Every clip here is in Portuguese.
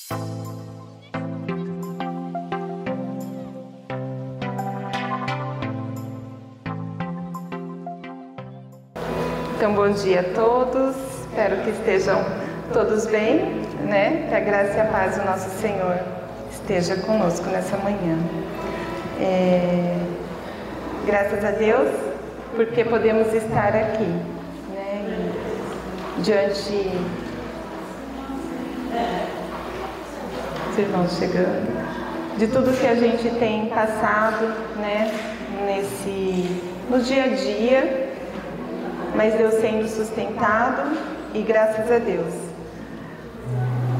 Então, bom dia a todos, espero que estejam todos bem, né? Que a graça e a paz do nosso Senhor esteja conosco nessa manhã. Graças a Deus, porque podemos estar aqui, né? E diante... Os irmãos chegando, de tudo que a gente tem passado, né? No dia a dia, mas Deus sendo sustentado e graças a Deus.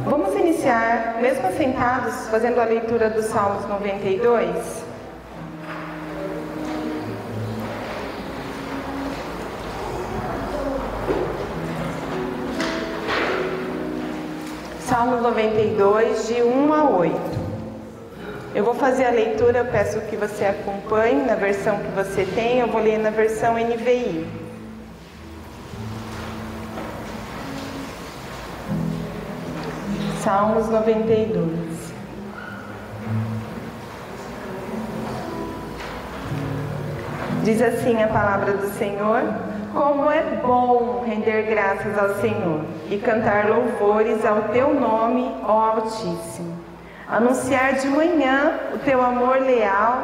Vamos iniciar, mesmo sentados, fazendo a leitura do Salmos 92. Salmos 92, de 1 a 8. Eu vou fazer a leitura, eu peço que você acompanhe na versão que você tem, eu vou ler na versão NVI. Salmos 92. Diz assim a palavra do Senhor: como é bom render graças ao Senhor e cantar louvores ao teu nome, ó Altíssimo. Anunciar de manhã o teu amor leal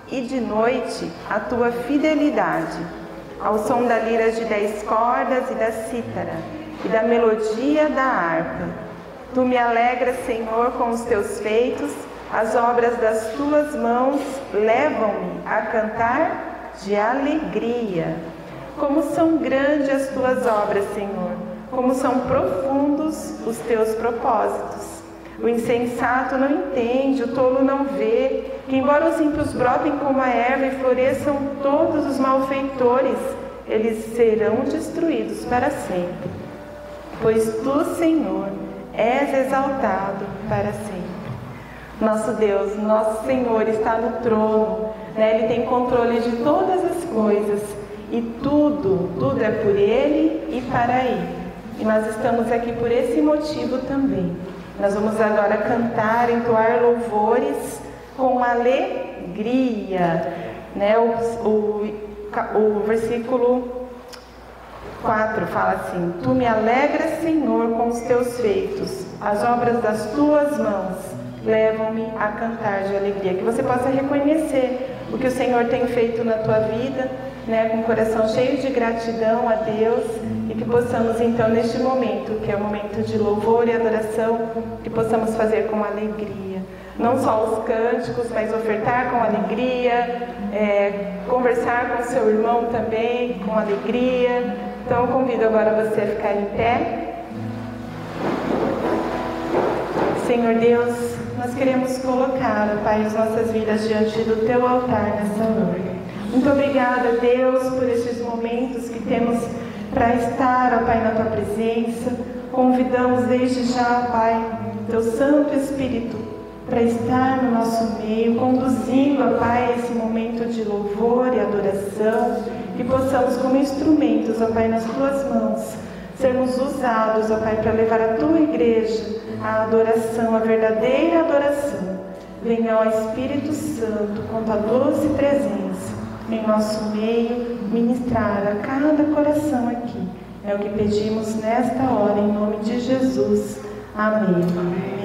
e de noite a tua fidelidade, ao som da lira de 10 cordas e da cítara e da melodia da harpa. Tu me alegras, Senhor, com os teus feitos, as obras das tuas mãos levam-me a cantar de alegria. Como são grandes as tuas obras, Senhor, como são profundos os teus propósitos. O insensato não entende, o tolo não vê, que embora os ímpios brotem como a erva e floresçam todos os malfeitores, eles serão destruídos para sempre. Pois tu, Senhor, és exaltado para sempre. Nosso Deus, nosso Senhor está no trono, né? Ele tem controle de todas as coisas e tudo é por Ele e para Ele. E nós estamos aqui por esse motivo também. Nós vamos agora cantar, entoar louvores com alegria, né? O versículo 4 fala assim: tu me alegras, Senhor, com os teus feitos, as obras das tuas mãos levam-me a cantar de alegria. Que você possa reconhecer o que o Senhor tem feito na tua vida, né, com o coração cheio de gratidão a Deus, e que possamos então neste momento, que é o momento de louvor e adoração, que possamos fazer com alegria. Não só os cânticos, mas ofertar com alegria, conversar com o seu irmão também com alegria. Então eu convido agora você a ficar em pé. Senhor Deus, nós queremos colocar, Pai, as nossas vidas diante do Teu altar nessa noite. Muito obrigada, Deus, por esses momentos que temos para estar, ó Pai, na Tua presença. Convidamos desde já, Pai, Teu Santo Espírito para estar no nosso meio, conduzindo, ó Pai, esse momento de louvor e adoração, que possamos como instrumentos, ó Pai, nas Tuas mãos, sermos usados, ó Pai, para levar a Tua igreja a adoração, a verdadeira adoração. Venha, ó Espírito Santo, com Tua doce presença em nosso meio, ministrar a cada coração aqui. É o que pedimos nesta hora, em nome de Jesus. Amém. Amém.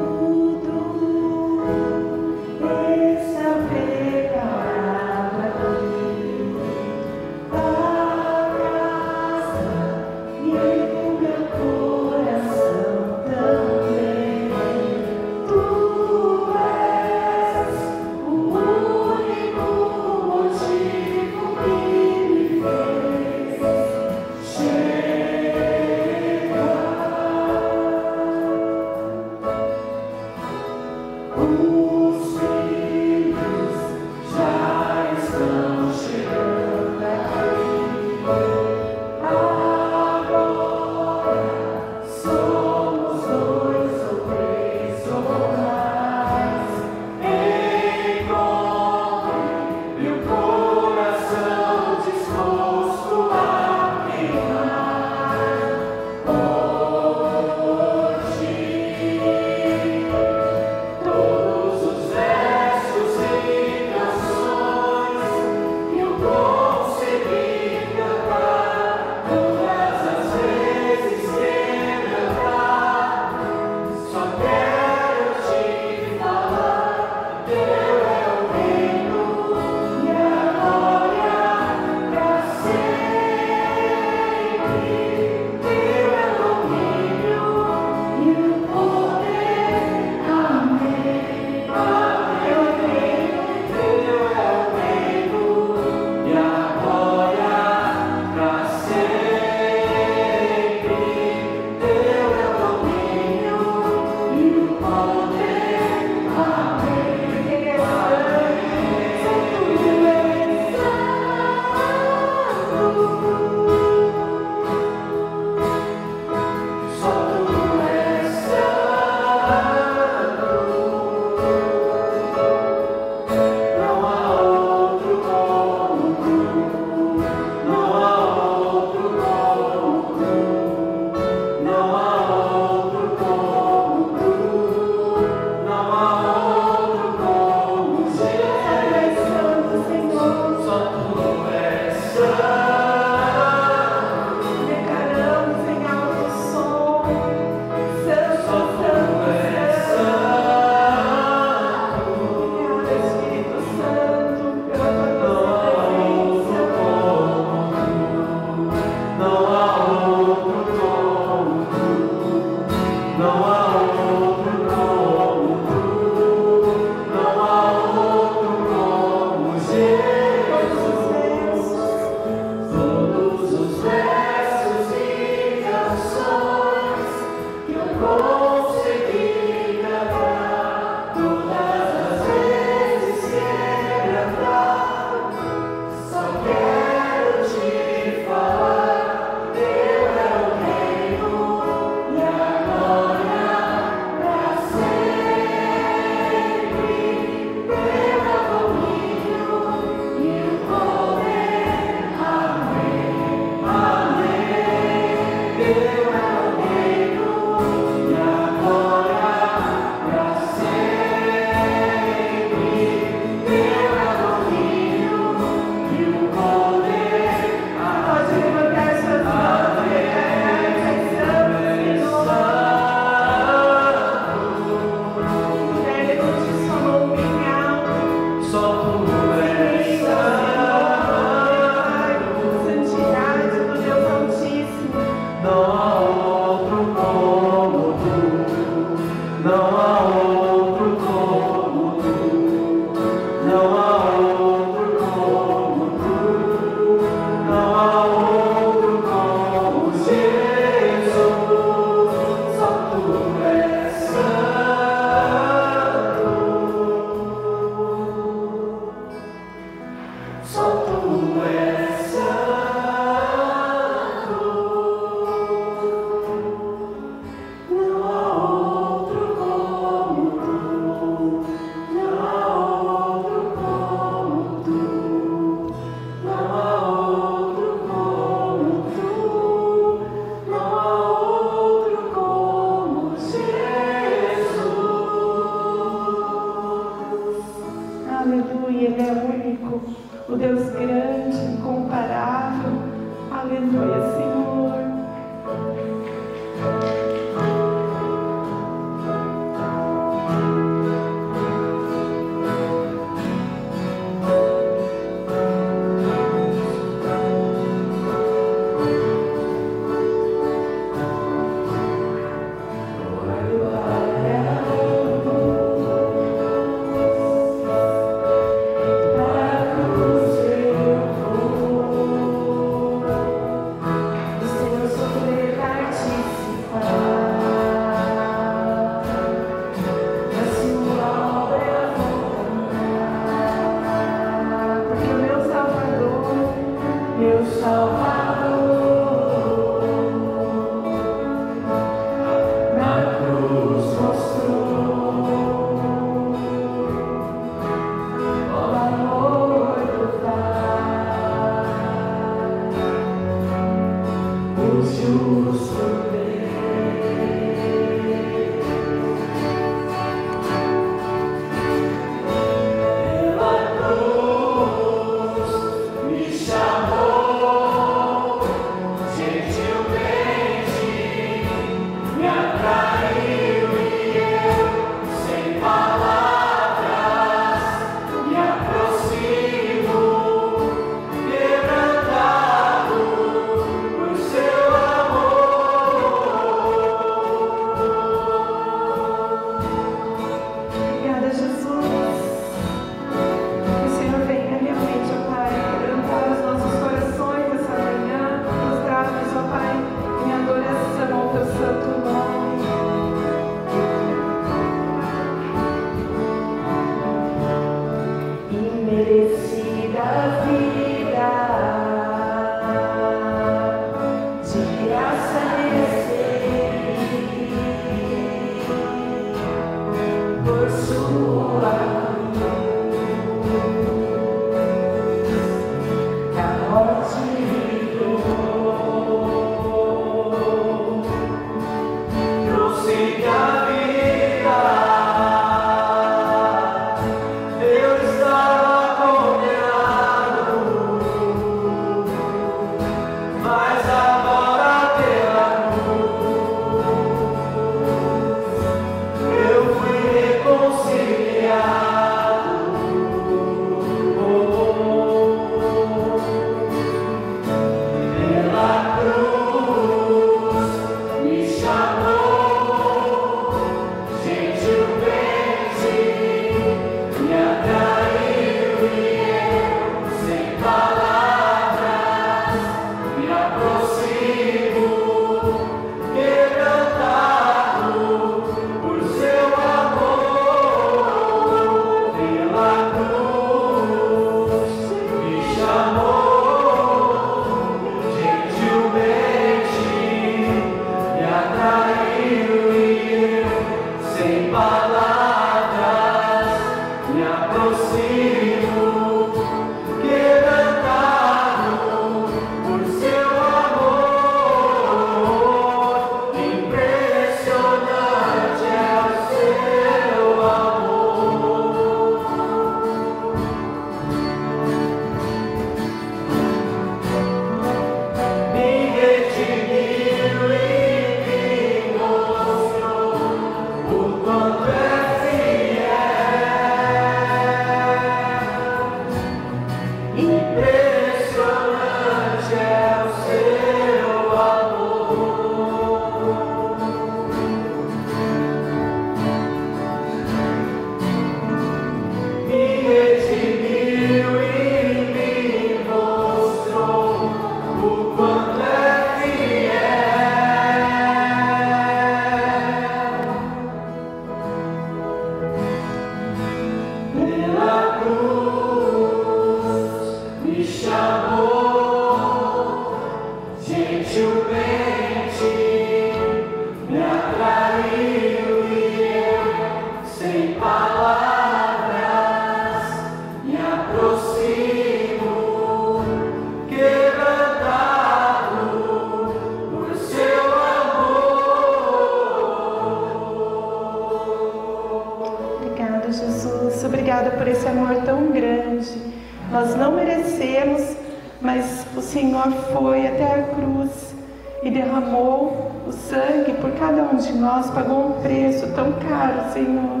Nós não merecemos, mas o Senhor foi até a cruz e derramou o sangue por cada um de nós, pagou um preço tão caro, Senhor.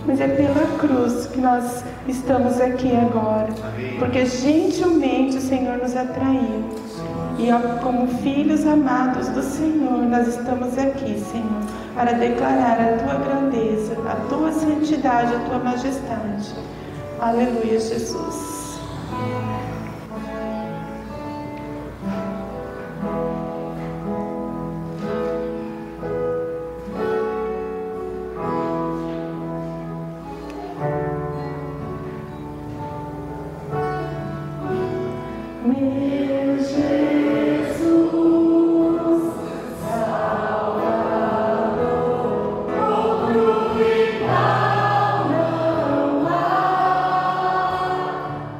Mas é pela cruz que nós estamos aqui agora, porque gentilmente o Senhor nos atraiu. E como filhos amados do Senhor, nós estamos aqui, Senhor, para declarar a Tua grandeza, a Tua santidade, a Tua majestade. Aleluia, Jesus.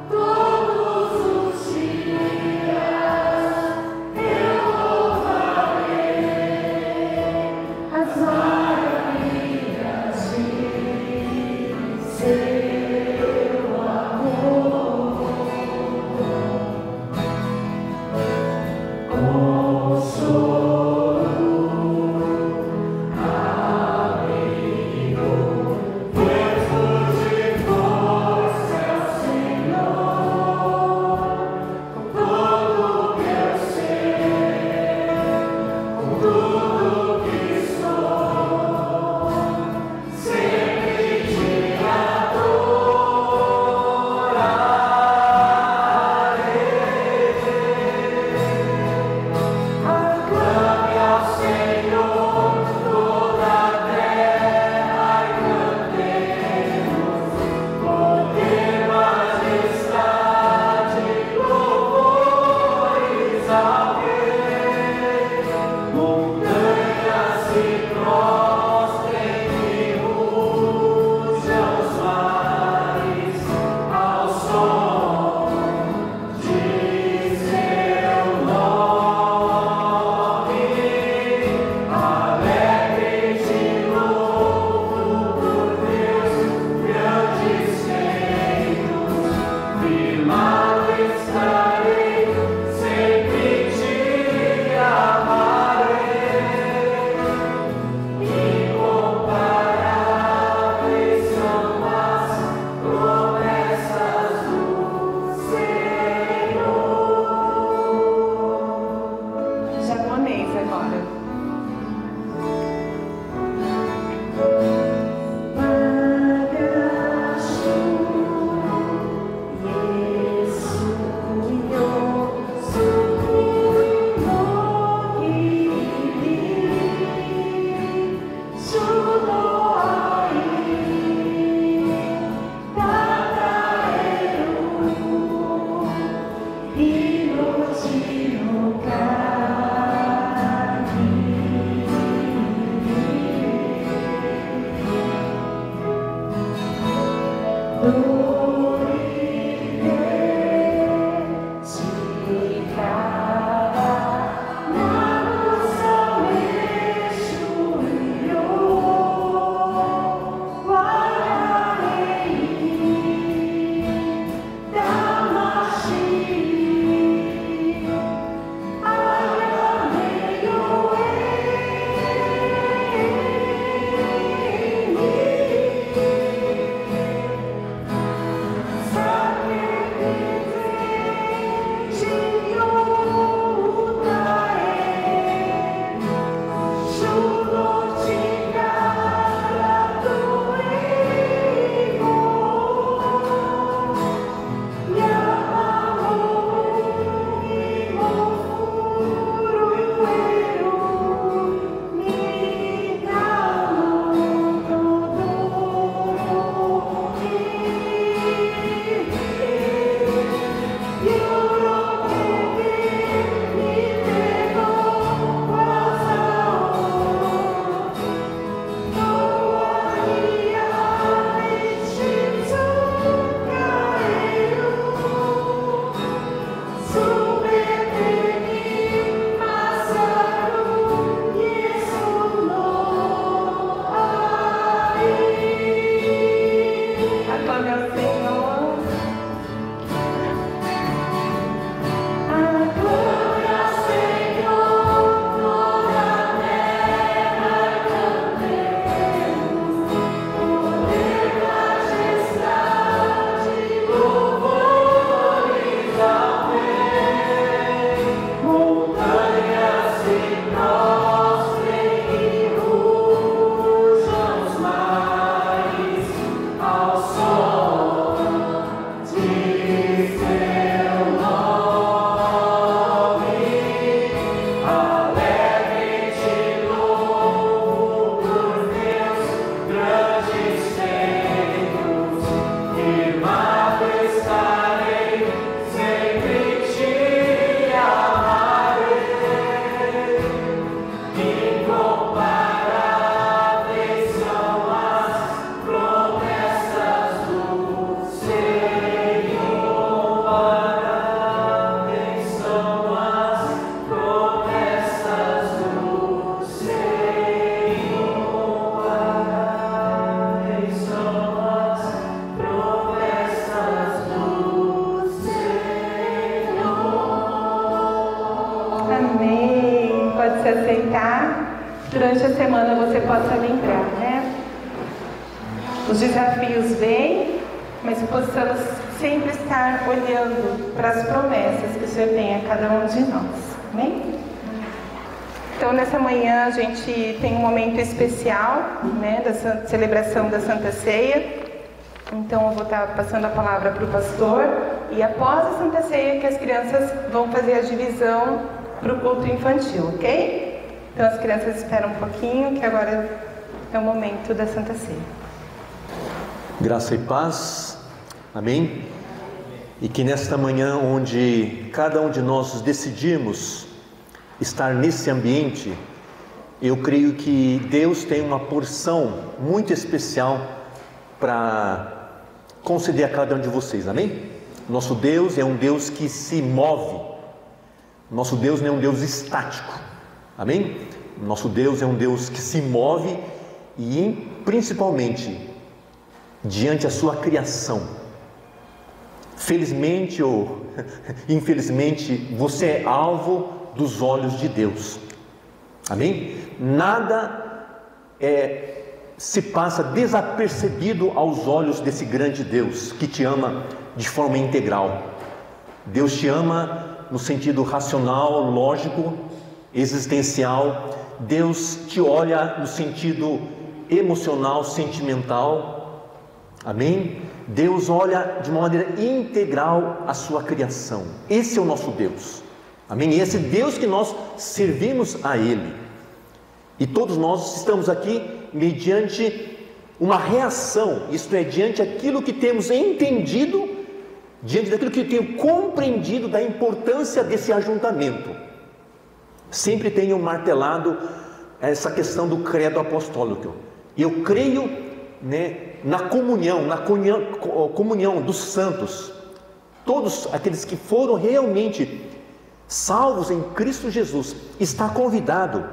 Todo aceitar, durante a semana você possa lembrar, né? Os desafios vêm, mas possamos sempre estar olhando para as promessas que o Senhor tem a cada um de nós. Amém? Então, nessa manhã, a gente tem um momento especial, né, da celebração da Santa Ceia. Então, eu vou estar passando a palavra para o pastor. E após a Santa Ceia, que as crianças vão fazer a divisão para o culto infantil, ok? Então, as crianças esperam um pouquinho, que agora é o momento da Santa Ceia. Graça e paz, amém? E que nesta manhã, onde cada um de nós decidimos estar nesse ambiente, eu creio que Deus tem uma porção muito especial para conceder a cada um de vocês, amém? Nosso Deus é um Deus que se move, nosso Deus não é um Deus estático, amém? Nosso Deus é um Deus que se move e principalmente diante da sua criação. Felizmente ou infelizmente, você é alvo dos olhos de Deus, amém? Nada se passa desapercebido aos olhos desse grande Deus que te ama de forma integral. Deus te ama no sentido racional, lógico, existencial. Deus te olha no sentido emocional, sentimental. Amém? Deus olha de uma maneira integral a sua criação. Esse é o nosso Deus. Amém? E esse Deus que nós servimos a Ele. E todos nós estamos aqui mediante uma reação, isto é, diante daquilo que temos entendido, diante daquilo que tenho compreendido da importância desse ajuntamento. Sempre tenho martelado essa questão do credo apostólico. Eu creio, né, na comunhão dos santos, todos aqueles que foram realmente salvos em Cristo Jesus, está convidado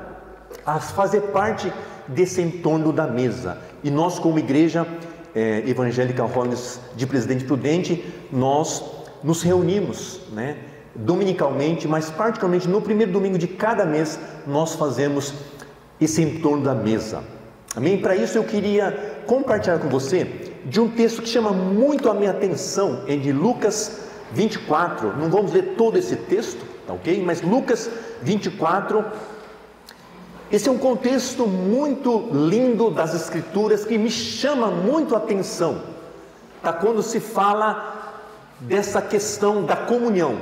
a fazer parte desse entorno da mesa. E nós, como igreja evangélica Rollins de Presidente Prudente, nós nos reunimos, né, dominicalmente, mas particularmente no primeiro domingo de cada mês, nós fazemos esse entorno da mesa. Amém? Para isso eu queria compartilhar com você de um texto que chama muito a minha atenção, é de Lucas 24, não vamos ler todo esse texto, tá ok? Mas Lucas 24, esse é um contexto muito lindo das Escrituras que me chama muito a atenção, tá? Quando se fala dessa questão da comunhão,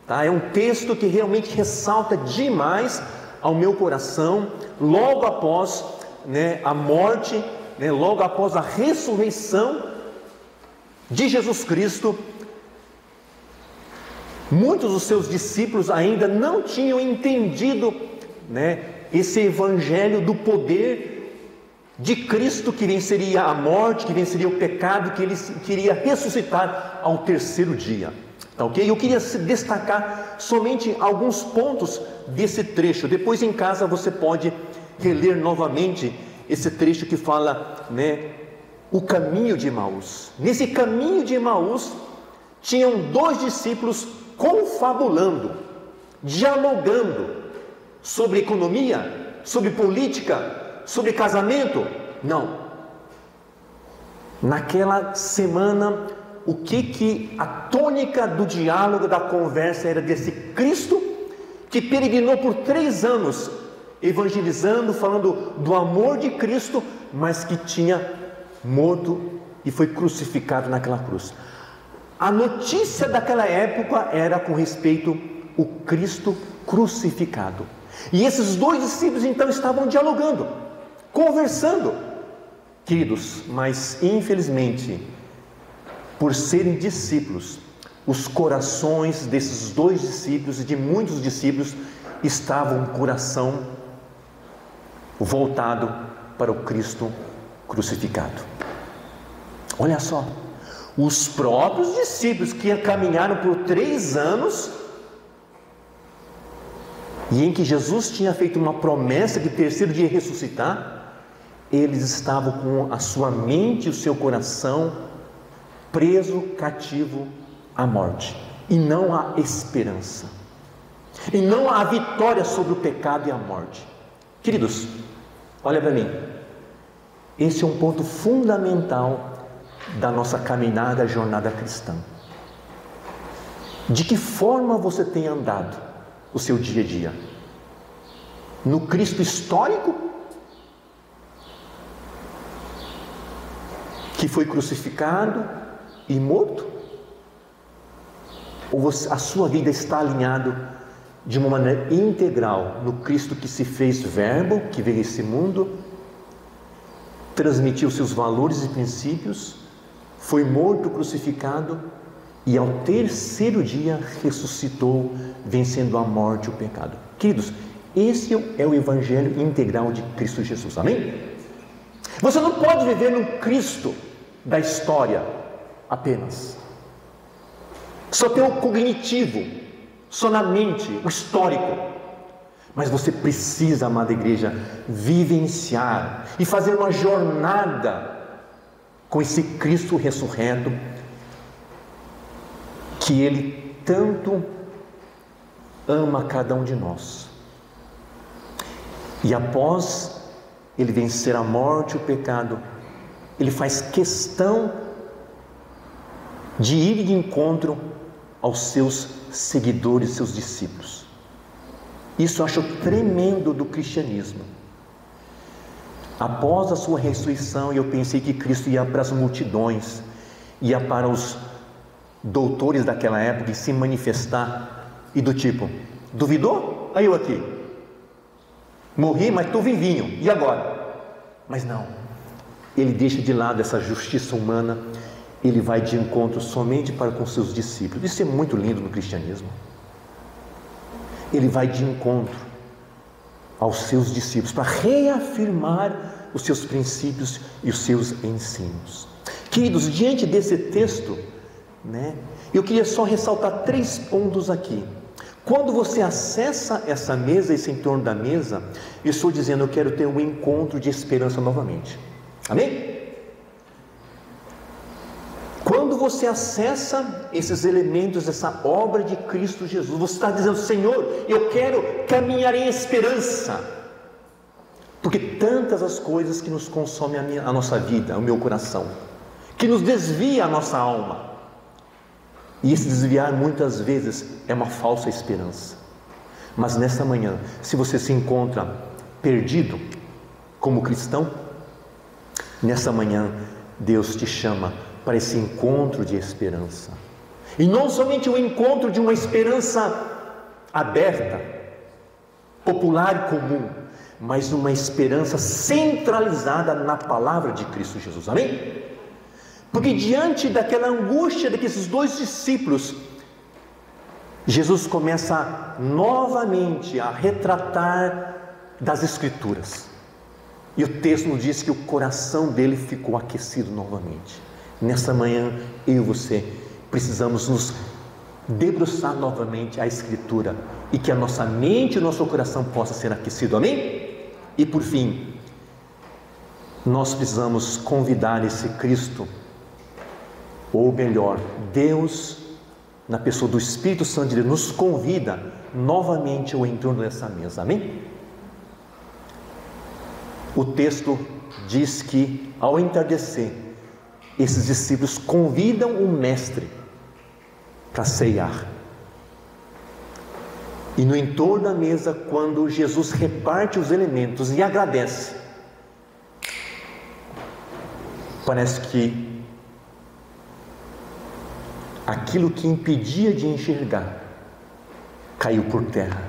tá? É um texto que realmente ressalta demais ao meu coração, logo após, né, a morte, né, logo após a ressurreição de Jesus Cristo. Muitos dos seus discípulos ainda não tinham entendido, né, esse evangelho do poder de Cristo que venceria a morte, que venceria o pecado, que ele queria ressuscitar ao terceiro dia. Tá, ok? Eu queria destacar somente alguns pontos desse trecho. Depois em casa você pode reler novamente esse trecho que fala, né, o caminho de Emaús. Nesse caminho de Emaús tinham dois discípulos confabulando, dialogando sobre economia, sobre política, sobre casamento. Não. Naquela semana, o que a tônica do diálogo, da conversa era desse Cristo que peregrinou por 3 anos evangelizando, falando do amor de Cristo, mas que tinha morto e foi crucificado naquela cruz. A notícia daquela época era com respeito ao Cristo crucificado. E esses dois discípulos então estavam dialogando, conversando, queridos, mas infelizmente, por serem discípulos, os corações desses dois discípulos e de muitos discípulos estavam com o coração voltado para o Cristo crucificado. Olha só, os próprios discípulos que caminharam por 3 anos e em que Jesus tinha feito uma promessa de terceiro dia ressuscitar, eles estavam com a sua mente e o seu coração preso, cativo à morte e não à esperança. e não a vitória sobre o pecado e a morte. Queridos, olha para mim, esse é um ponto fundamental da nossa caminhada, jornada cristã. De que forma você tem andado o seu dia a dia? No Cristo histórico, que foi crucificado e morto? Ou a sua vida está alinhada de uma maneira integral no Cristo que se fez verbo, que veio a esse mundo, transmitiu seus valores e princípios, foi morto, crucificado e ao terceiro dia ressuscitou, vencendo a morte e o pecado? Queridos, esse é o Evangelho integral de Cristo Jesus, amém? Você não pode viver no Cristo da história apenas, só ter o cognitivo, só na mente, o histórico. Mas você precisa, amada igreja, vivenciar e fazer uma jornada com esse Cristo ressurreto, que Ele tanto ama cada um de nós. E após Ele vencer a morte e o pecado, Ele faz questão de ir de encontro aos seus seguidores, seus discípulos. Isso eu acho tremendo do cristianismo. Após a sua ressurreição, eu pensei que Cristo ia para as multidões, ia para os doutores daquela época e se manifestar, e do tipo: duvidou? Aí eu aqui, morri, mas estou vivinho, e agora? Mas não, Ele deixa de lado essa justiça humana, Ele vai de encontro somente para com seus discípulos. Isso é muito lindo no cristianismo. Ele vai de encontro aos seus discípulos para reafirmar os seus princípios e os seus ensinos. Queridos, diante desse texto, eu queria só ressaltar 3 pontos aqui. Quando você acessa essa mesa, esse entorno da mesa, eu estou dizendo: eu quero ter um encontro de esperança novamente. Amém? Quando você acessa esses elementos, essa obra de Cristo Jesus, você está dizendo: Senhor, eu quero caminhar em esperança, porque tantas as coisas que nos consomem a nossa vida, o meu coração, que nos desvia a nossa alma, e esse desviar muitas vezes é uma falsa esperança. Mas nessa manhã, se você se encontra perdido como cristão, nessa manhã Deus te chama para esse encontro de esperança, e não somente o encontro de uma esperança aberta, popular e comum, mas uma esperança centralizada na palavra de Cristo Jesus, amém? Porque diante daquela angústia daqueles 2 discípulos, Jesus começa novamente a retratar das Escrituras, e o texto nos diz que o coração dele ficou aquecido novamente. Nessa manhã, eu e você precisamos nos debruçar novamente à Escritura, e que a nossa mente e o nosso coração possa ser aquecido, amém? E por fim, nós precisamos convidar esse Cristo, ou melhor, Deus, na pessoa do Espírito Santo de Deus, nos convida novamente ao entorno dessa mesa, amém? O texto diz que ao entardecer, esses discípulos convidam o Mestre para ceiar. E no entorno da mesa, quando Jesus reparte os elementos e agradece, parece que aquilo que impedia de enxergar caiu por terra,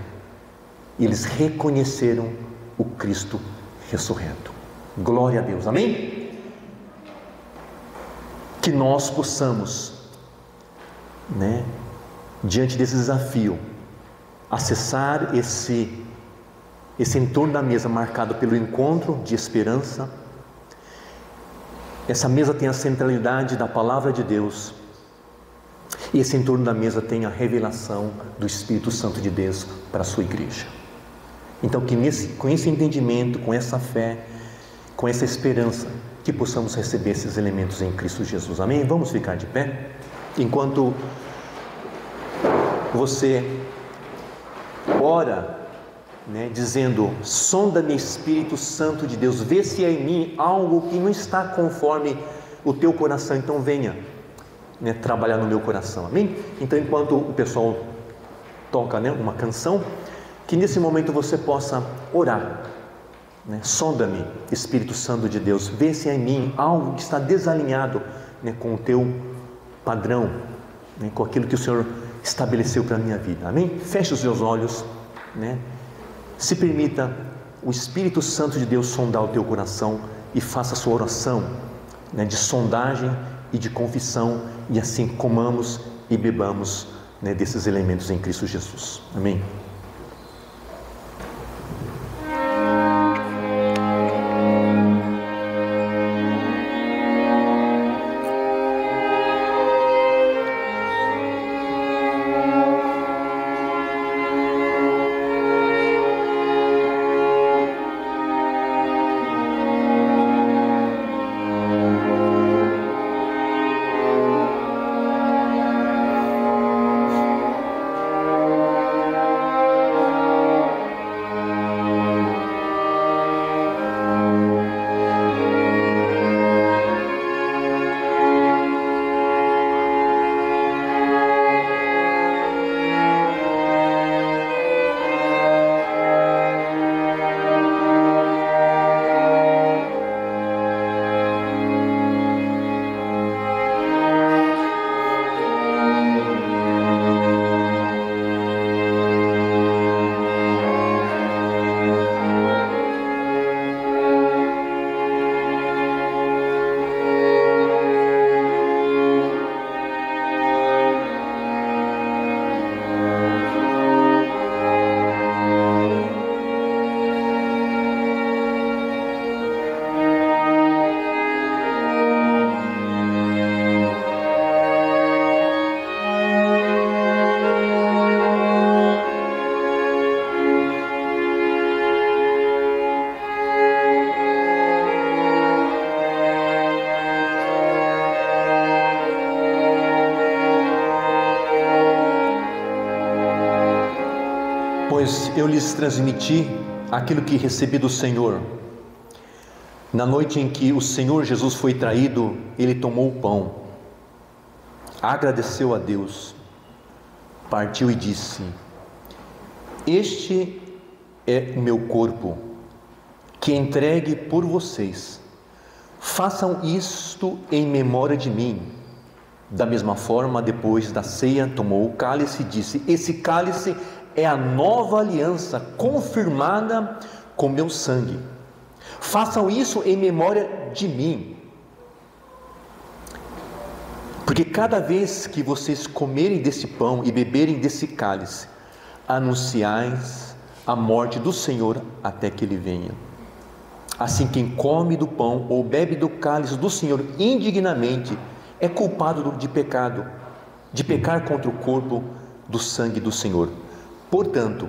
e eles reconheceram o Cristo ressurreto. Glória a Deus, amém? Que nós possamos, diante desse desafio, acessar esse entorno da mesa marcado pelo encontro de esperança. Essa mesa tem a centralidade da palavra de Deus, e esse entorno da mesa tem a revelação do Espírito Santo de Deus para a sua igreja. Então, que com esse entendimento, com essa fé, com essa esperança, que possamos receber esses elementos em Cristo Jesus, amém? Vamos ficar de pé, enquanto você ora, dizendo: sonda-me, Espírito Santo de Deus, vê se há em mim algo que não está conforme o teu coração, então venha trabalhar no meu coração, amém? Então, enquanto o pessoal toca uma canção, que nesse momento você possa orar, sonda-me, Espírito Santo de Deus, vê se há em mim algo que está desalinhado com o teu padrão, com aquilo que o Senhor estabeleceu para a minha vida, amém? Feche os seus olhos, se permita o Espírito Santo de Deus sondar o teu coração e faça a sua oração de sondagem e de confissão, e assim comamos e bebamos desses elementos em Cristo Jesus, amém? Pois eu lhes transmiti aquilo que recebi do Senhor. Na noite em que o Senhor Jesus foi traído, ele tomou o pão, agradeceu a Deus, partiu e disse: este é o meu corpo, que é entregue por vocês. Façam isto em memória de mim. Da mesma forma, depois da ceia, tomou o cálice e disse: esse cálice é a nova aliança confirmada com meu sangue. Façam isso em memória de mim. Porque cada vez que vocês comerem desse pão e beberem desse cálice, anunciais a morte do Senhor até que ele venha. Assim, quem come do pão ou bebe do cálice do Senhor indignamente é culpado de pecado, de pecar contra o corpo do sangue do Senhor. Portanto,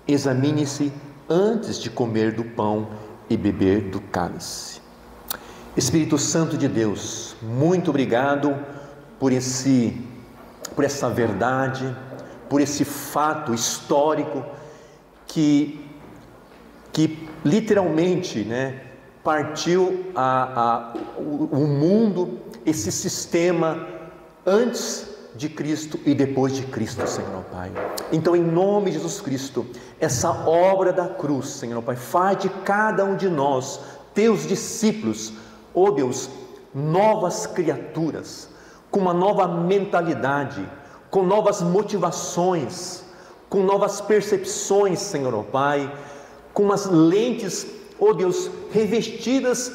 examine-se antes de comer do pão e beber do cálice. Espírito Santo de Deus, muito obrigado por essa verdade, por esse fato histórico que literalmente, partiu o mundo, esse sistema antes de Cristo e depois de Cristo, Senhor Pai. Então, em nome de Jesus Cristo, essa obra da cruz, Senhor Pai, faz de cada um de nós, teus discípulos, ó Deus, novas criaturas, com uma nova mentalidade, com novas motivações, com novas percepções, Senhor ó Pai, com umas lentes, ó Deus, revestidas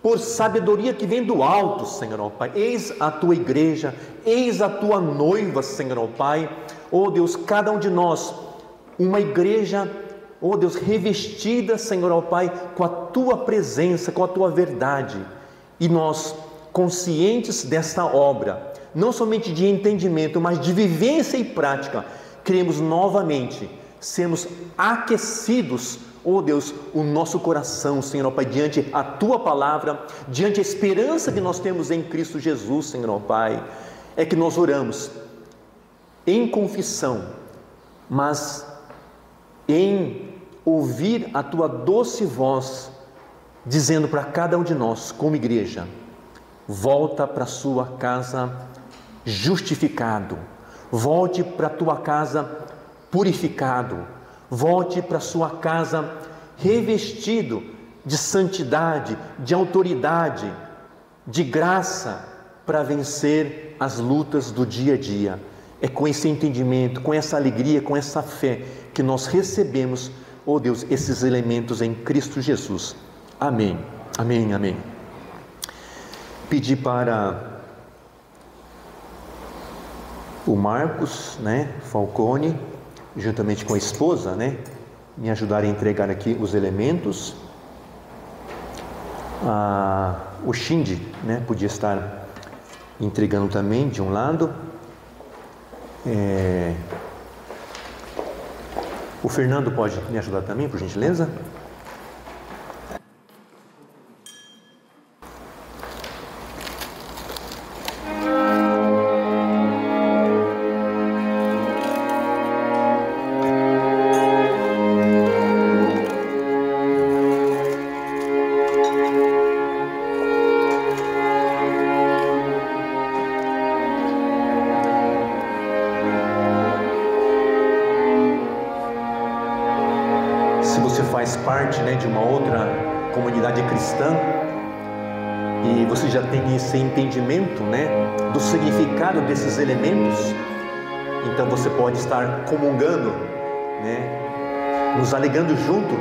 por sabedoria que vem do alto, Senhor ó Pai. Eis a tua igreja, eis a tua noiva, Senhor ó Pai. Ó Deus, cada um de nós, uma igreja, ó Deus, revestida, Senhor ó Pai, com a tua presença, com a tua verdade. E nós, conscientes desta obra, não somente de entendimento, mas de vivência e prática, queremos novamente sermos aquecidos, ó Deus, o nosso coração, Senhor ó Pai, diante a tua palavra, diante a esperança que nós temos em Cristo Jesus, Senhor ó Pai. É que nós oramos em confissão, mas em ouvir a tua doce voz, dizendo para cada um de nós, como igreja: volta para a sua casa justificado, volte para a tua casa purificado, volte para a sua casa revestido de santidade, de autoridade, de graça, para vencer as lutas do dia a dia. É com esse entendimento, com essa alegria, com essa fé que nós recebemos, oh Deus, esses elementos em Cristo Jesus. Amém, amém, amém. Pedi para o Marcos, Falcone, juntamente com a esposa, me ajudar a entregar aqui os elementos. O Shindy, podia estar entregando também de um lado. O Fernando pode me ajudar também, por gentileza? Parte de uma outra comunidade cristã e você já tem esse entendimento do significado desses elementos, então você pode estar comungando, nos alegrando junto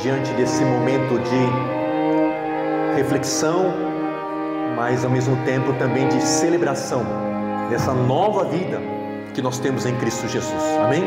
diante desse momento de reflexão, mas ao mesmo tempo também de celebração dessa nova vida que nós temos em Cristo Jesus. Amém?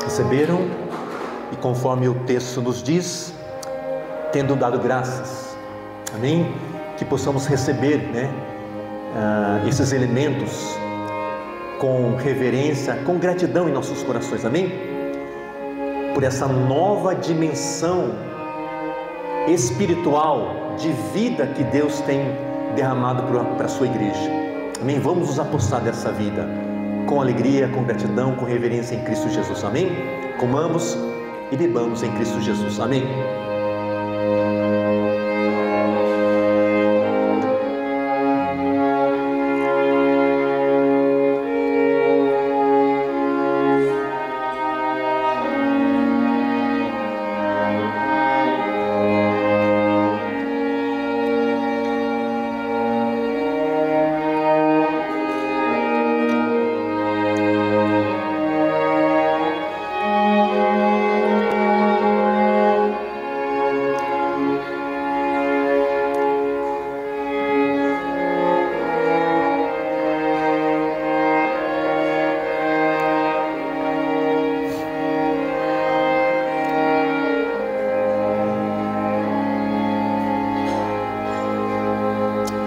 Receberam e conforme o texto nos diz, tendo dado graças, amém? Que possamos receber esses elementos com reverência, com gratidão em nossos corações, amém? Por essa nova dimensão espiritual de vida que Deus tem derramado para a sua igreja, amém? Vamos nos apossar dessa vida com alegria, com gratidão, com reverência em Cristo Jesus, amém? Comamos e bebamos em Cristo Jesus, amém?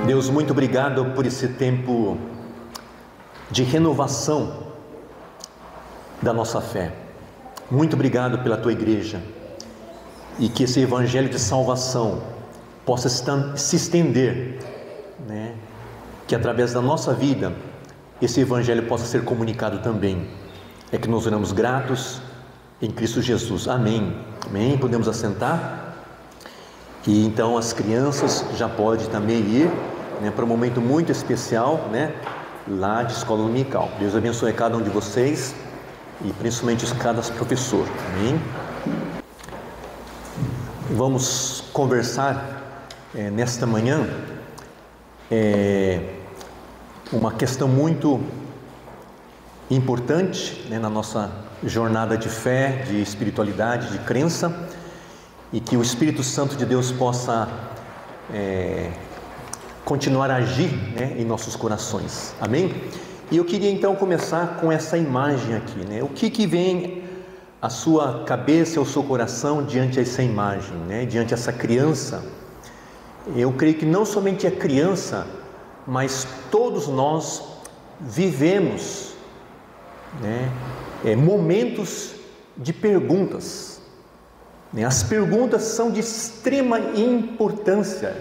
Deus, muito obrigado por esse tempo de renovação da nossa fé. Muito obrigado pela tua igreja e que esse evangelho de salvação possa se estender, que através da nossa vida esse evangelho possa ser comunicado também. É que nós oramos gratos em Cristo Jesus. Amém. Amém. Podemos assentar. E então as crianças já podem também ir, né, para um momento muito especial, né, lá de escola dominical. Deus abençoe cada um de vocês e principalmente cada professor. Amém. Vamos conversar nesta manhã uma questão muito importante, né, na nossa jornada de fé, de espiritualidade, de crença, e que o Espírito Santo de Deus possa continuar a agir, né, em nossos corações. Amém? E eu queria então começar com essa imagem aqui, né? O que vem à sua cabeça, ao seu coração diante dessa imagem, né? Diante dessa criança? Eu creio que não somente a criança, mas todos nós vivemos, né, momentos de perguntas. As perguntas são de extrema importância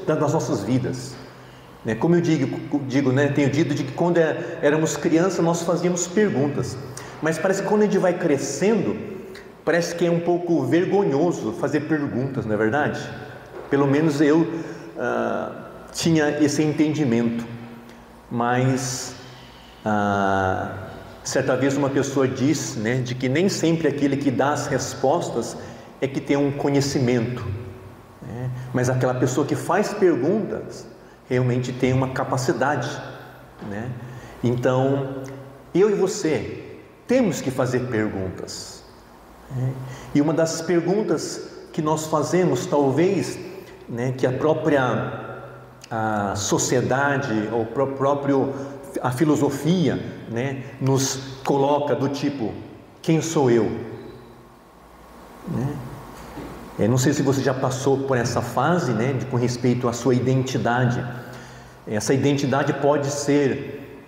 nas nossas vidas. Como eu digo, né, tenho dito de que quando éramos crianças nós fazíamos perguntas, mas parece que quando a gente vai crescendo, parece que é um pouco vergonhoso fazer perguntas, não é verdade? Pelo menos eu tinha esse entendimento, mas certa vez uma pessoa disse, né, de que nem sempre aquele que dá as respostas é que tem um conhecimento, né, mas aquela pessoa que faz perguntas realmente tem uma capacidade, né? Então, eu e você temos que fazer perguntas, né? E uma das perguntas que nós fazemos, talvez, né, que a própria sociedade, ou a filosofia, né, nos coloca do tipo: quem sou eu? Né? Eu não sei se você já passou por essa fase, né, com respeito à sua identidade. Essa identidade pode ser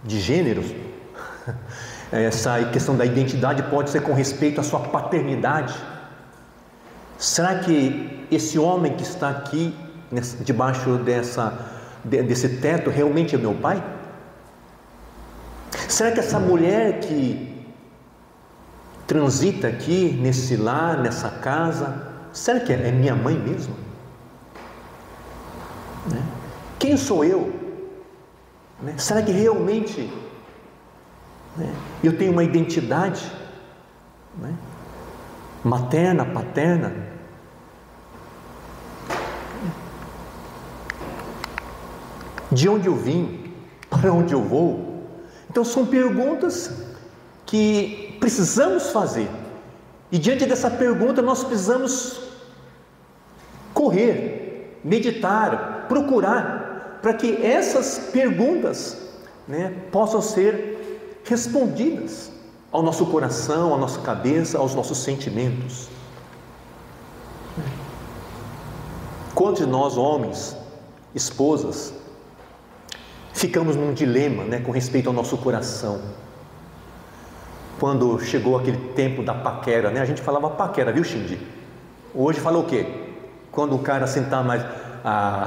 de gêneros. Essa questão da identidade pode ser com respeito à sua paternidade. Será que esse homem que está aqui debaixo desse teto realmente é meu pai? Será que essa mulher que transita aqui nesse lar, nessa casa, será que é minha mãe mesmo? Né? Quem sou eu? Né? Será que realmente, né, eu tenho uma identidade, né, materna, paterna? De onde eu vim? Para onde eu vou? Então são perguntas que precisamos fazer, e diante dessa pergunta nós precisamos correr, meditar, procurar, para que essas perguntas, né, possam ser respondidas ao nosso coração, à nossa cabeça, aos nossos sentimentos. Quantos de nós, homens, esposas, ficamos num dilema, né, com respeito ao nosso coração? Quando chegou aquele tempo da paquera, né? A gente falava paquera, viu, Shindy? Hoje fala o quê? Quando o cara sentar mais...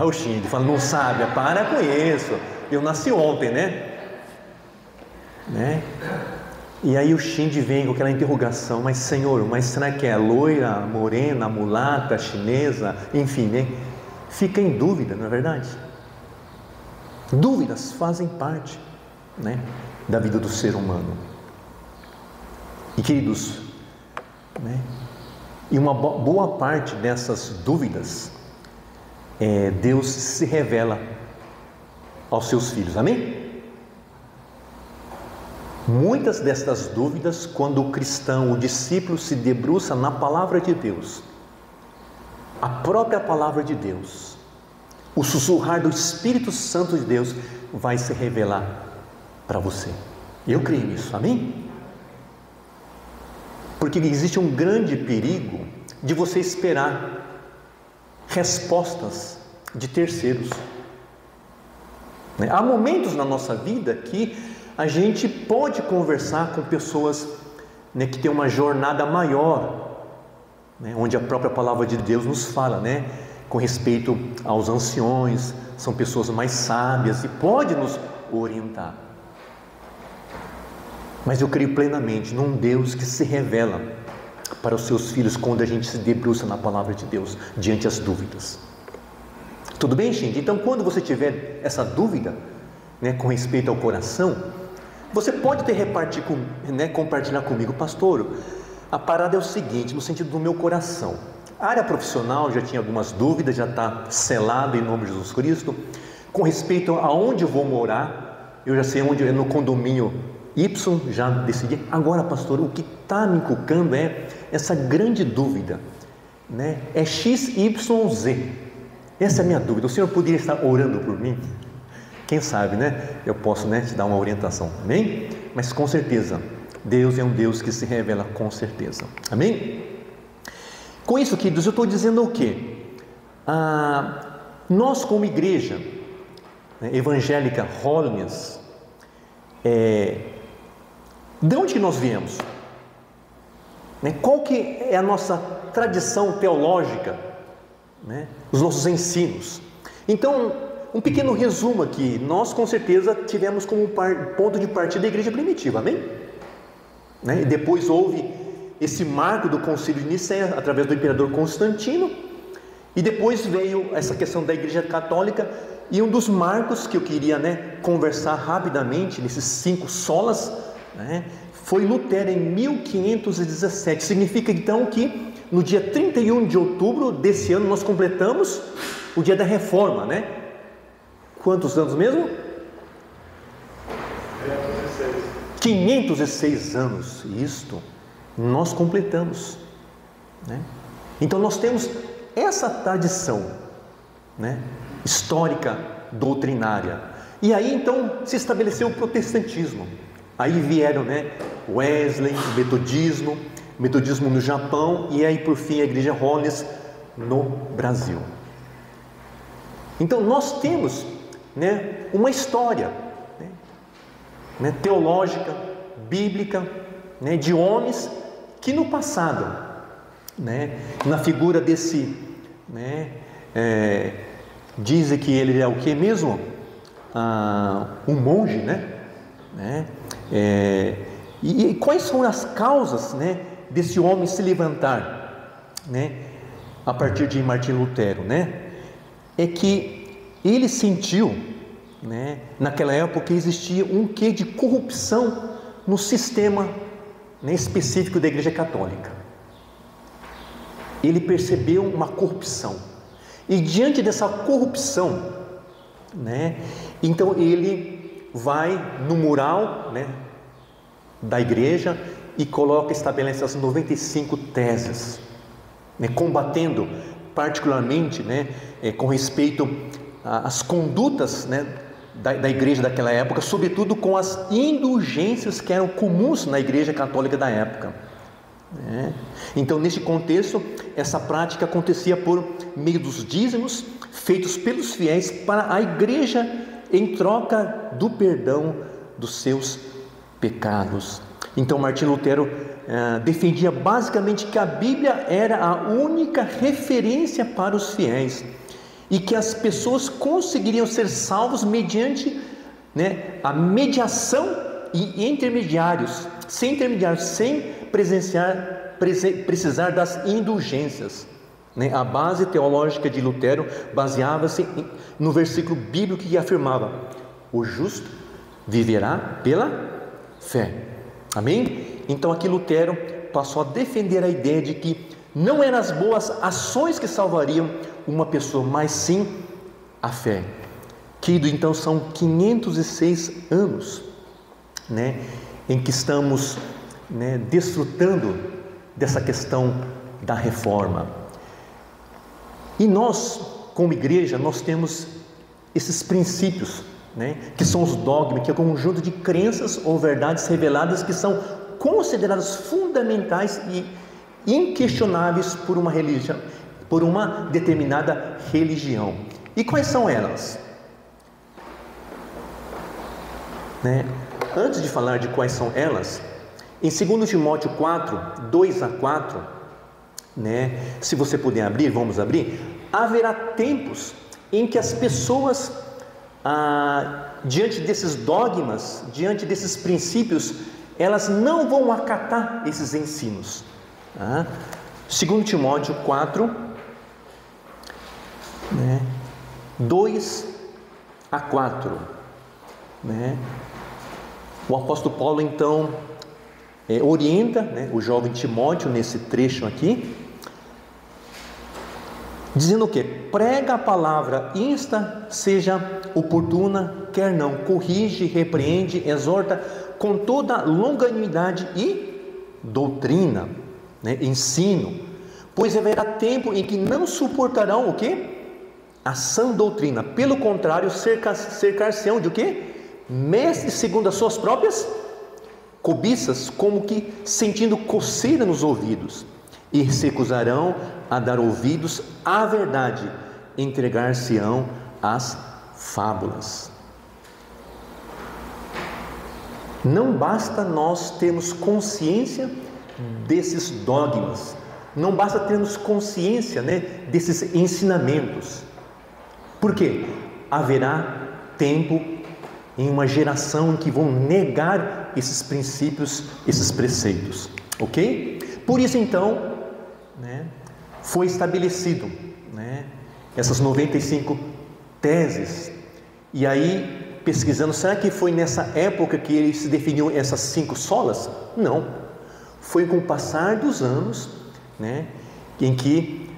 o Shindy fala: não sabe, para com isso, eu nasci ontem, né? E aí o Shindy vem com aquela interrogação: mas Senhor, mas será que é loira, morena, mulata, chinesa, enfim, né? Fica em dúvida, não é verdade? Dúvidas fazem parte, né, da vida do ser humano. E queridos, né, e uma boa parte dessas dúvidas, Deus se revela aos seus filhos, amém? Muitas dessas dúvidas, quando o cristão, o discípulo se debruça na palavra de Deus, a própria palavra de Deus, o sussurrar do Espírito Santo de Deus vai se revelar para você. Eu creio nisso, amém? Porque existe um grande perigo de você esperar respostas de terceiros. Há momentos na nossa vida que a gente pode conversar com pessoas, né, que têm uma jornada maior, né, onde a própria palavra de Deus nos fala, né, com respeito aos anciões, são pessoas mais sábias e pode nos orientar. Mas eu creio plenamente num Deus que se revela para os seus filhos quando a gente se debruça na palavra de Deus, diante das dúvidas. Tudo bem, gente? Então, quando você tiver essa dúvida, com respeito ao coração, você pode compartilhar comigo, pastor, a parada é o seguinte, no sentido do meu coração. A área profissional já tinha algumas dúvidas, já está selado em nome de Jesus Cristo. Com respeito a onde eu vou morar, eu já sei onde é, no condomínio Y, já decidi. Agora, pastor, o que está me inculcando é essa grande dúvida, é XYZ. Essa é a minha dúvida. O senhor poderia estar orando por mim? Quem sabe, eu posso, te dar uma orientação, amém? Mas com certeza, Deus é um Deus que se revela com certeza, amém? Com isso, queridos, eu estou dizendo o quê? Nós como igreja evangélica Holiness, de onde nós viemos? Qual que é a nossa tradição teológica? Os nossos ensinos. Então, um pequeno resumo aqui. Nós com certeza tivemos como ponto de partida a igreja primitiva, amém? E depois houve esse marco do concílio de Nicéia através do imperador Constantino, e depois veio essa questão da igreja católica, e um dos marcos que eu queria conversar rapidamente nesses 5 solas, foi Lutero em 1517. Significa então que no dia 31 de outubro desse ano nós completamos o dia da reforma, Quantos anos mesmo? 506 anos, isto nós completamos, Então nós temos essa tradição, histórica, doutrinária. E aí então se estabeleceu o protestantismo. Aí vieram, Wesley, o metodismo no Japão, e aí por fim a igreja Holiness no Brasil. Então nós temos, uma história, teológica, bíblica, de homens que no passado, na figura desse, dizem que ele é o que mesmo? Um monge, e quais são as causas, desse homem se levantar, a partir de Martinho Lutero, é que ele sentiu, naquela época existia um quê de corrupção no sistema específico da Igreja Católica. Ele percebeu uma corrupção, e diante dessa corrupção, então ele vai no mural, da igreja e estabelece as 95 teses, combatendo particularmente, com respeito às condutas, da igreja daquela época, sobretudo com as indulgências que eram comuns na igreja católica da época. Então, nesse contexto, essa prática acontecia por meio dos dízimos feitos pelos fiéis para a igreja em troca do perdão dos seus pecados. Então Martinho Lutero defendia basicamente que a Bíblia era a única referência para os fiéis, e que as pessoas conseguiriam ser salvos mediante a mediação e intermediários, sem precisar das indulgências. A base teológica de Lutero baseava-se no versículo bíblico que afirmava: o justo viverá pela fé. Amém? Então aqui Lutero passou a defender a ideia de que não eram as boas ações que salvariam uma pessoa, mas sim a fé. Querido, então são 506 anos, em que estamos, desfrutando dessa questão da reforma. E nós, como igreja, nós temos esses princípios, que são os dogmas, que é um conjunto de crenças ou verdades reveladas que são consideradas fundamentais e inquestionáveis por uma religião, por uma determinada religião. E quais são elas? Antes de falar de quais são elas, em 2 Timóteo 4, 2 a 4, se você puder abrir, vamos abrir. Haverá tempos em que as pessoas, diante desses dogmas, diante desses princípios, elas não vão acatar esses ensinos. 2 Timóteo 4, 2 a 4. O apóstolo Paulo então orienta o jovem Timóteo nesse trecho aqui, dizendo o que? Prega a palavra, insta, seja oportuna, quer não, corrige, repreende, exorta com toda longanimidade e doutrina, ensino, pois haverá tempo em que não suportarão o que? A sã doutrina, pelo contrário, cercar-se-ão de o que? Mestres segundo as suas próprias cobiças, como que sentindo coceira nos ouvidos, e se recusarão a dar ouvidos à verdade, entregar-se-ão às fábulas. Não basta nós termos consciência desses dogmas, não basta termos consciência desses ensinamentos. Por quê? Haverá tempo em uma geração em que vão negar esses princípios, esses preceitos, ok? Por isso então, foi estabelecido essas 95 teses. E aí, pesquisando, será que foi nessa época que ele se definiu essas 5 solas? Não, foi com o passar dos anos, em que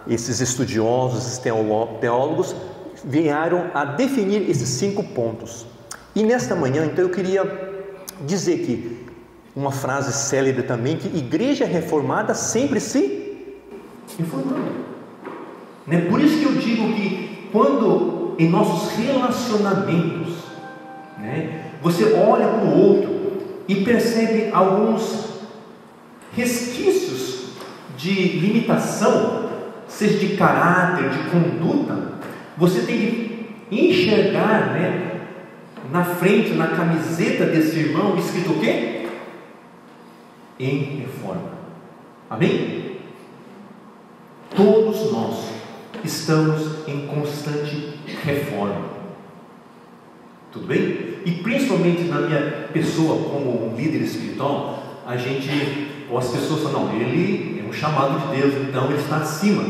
esses estudiosos, esses teólogos vieram a definir esses 5 pontos. E nesta manhã, então, eu queria dizer que uma frase célebre também, que igreja reformada sempre se reformando. Por isso que eu digo que quando em nossos relacionamentos, você olha para o outro e percebe alguns resquícios de limitação, seja de caráter, de conduta, você tem que enxergar, na frente, na camiseta desse irmão, escrito o quê? Em reforma. Amém? Todos nós estamos em constante reforma. Tudo bem? E principalmente na minha pessoa como um líder espiritual, ou as pessoas falam, não, ele é um chamado de Deus, então ele está acima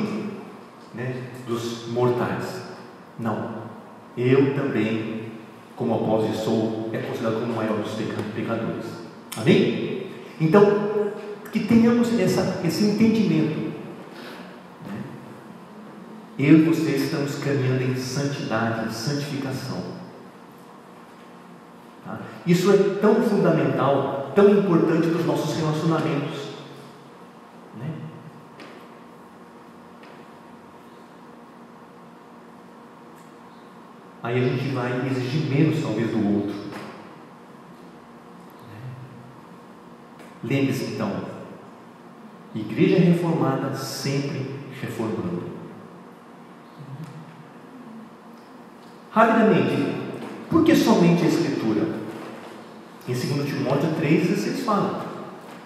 dos mortais. Não, eu também, como apóstolo, é considerado como o maior dos pecadores. Amém? Então, que tenhamos esse entendimento. Eu e você estamos caminhando em santidade, em santificação. Isso é tão fundamental, tão importante para os nossos relacionamentos. Aí a gente vai exigir menos, talvez, do outro. Lembre-se então, igreja reformada sempre reformando. Rapidamente, por que somente a Escritura? Em 2 Timóteo 3,16 fala: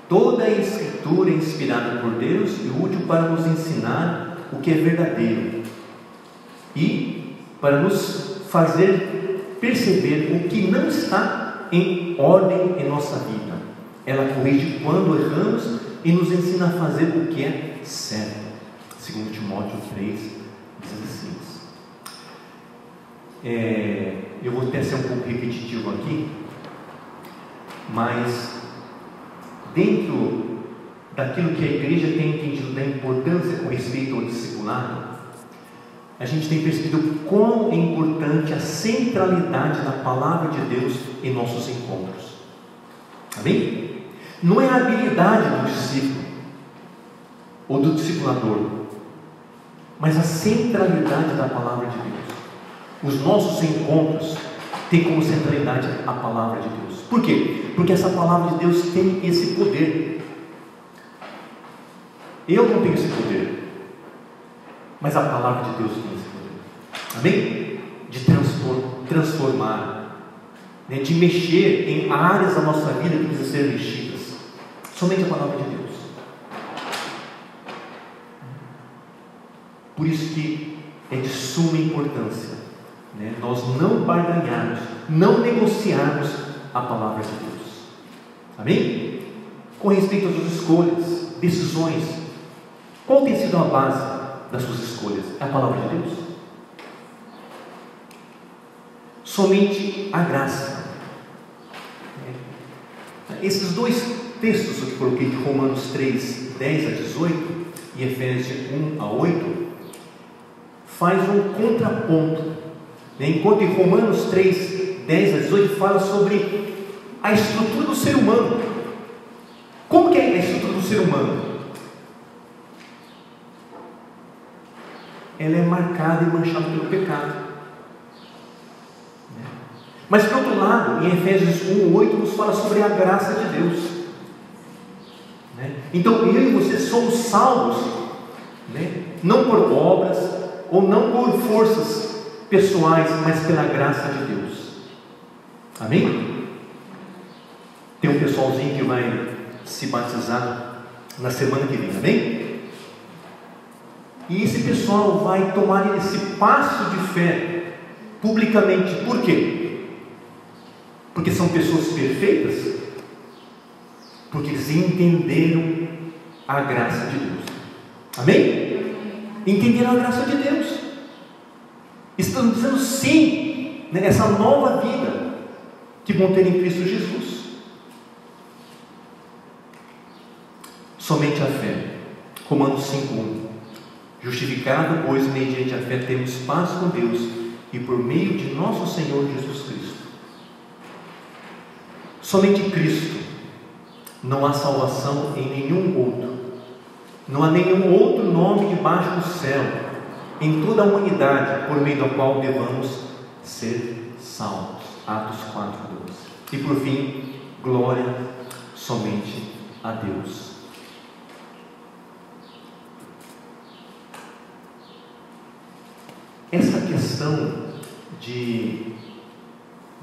toda a Escritura é inspirada por Deus e útil para nos ensinar o que é verdadeiro e para nos fazer perceber o que não está em ordem em nossa vida. Ela corrige quando erramos e nos ensina a fazer o que é certo. 2 Timóteo 3,16. Eu vou até ser um pouco repetitivo aqui, mas dentro daquilo que a igreja tem entendido da importância com respeito ao discipulado, a gente tem percebido quão é importante a centralidade da palavra de Deus em nossos encontros. Amém? Não é a habilidade do discípulo ou do discipulador, mas a centralidade da palavra de Deus. Os nossos encontros têm como centralidade a palavra de Deus. Por quê? Porque essa palavra de Deus tem esse poder. Eu não tenho esse poder, mas a palavra de Deus tem esse poder. Amém? De transformar, de mexer em áreas da nossa vida que precisam ser mexidas. Somente a palavra de Deus. Por isso que é de suma importância nós não barganharmos, não negociarmos a palavra de Deus. Amém? Com respeito às suas escolhas, decisões, qual tem sido a base das suas escolhas? É a palavra de Deus? Somente a graça. Esses dois textos que eu coloquei de Romanos 3, 10 a 18 e Efésios 1 a 8 faz um contraponto, enquanto em Romanos 3, 10 a 18 fala sobre a estrutura do ser humano. Como que é a estrutura do ser humano? Ela é marcada e manchada pelo pecado. Mas por outro lado, em Efésios 1, 8 nos fala sobre a graça de Deus. Então eu e você somos salvos, não por obras ou não por forças pessoais, mas pela graça de Deus. Amém? Tem um pessoalzinho que vai se batizar na semana que vem, amém? E esse pessoal vai tomar esse passo de fé publicamente. Por quê? Porque são pessoas perfeitas? Porque eles entenderam a graça de Deus. Amém? Entenderam a graça de Deus. Estão dizendo sim, essa nova vida que vão ter em Cristo Jesus. Somente a fé. Romanos 5:1. Justificado, pois, mediante a fé temos paz com Deus e por meio de nosso Senhor Jesus Cristo. Somente Cristo. Não há salvação em nenhum outro. Não há nenhum outro nome debaixo do céu, em toda a humanidade, por meio do qual devamos ser salvos. Atos 4:12. E por fim, glória somente a Deus. Essa questão de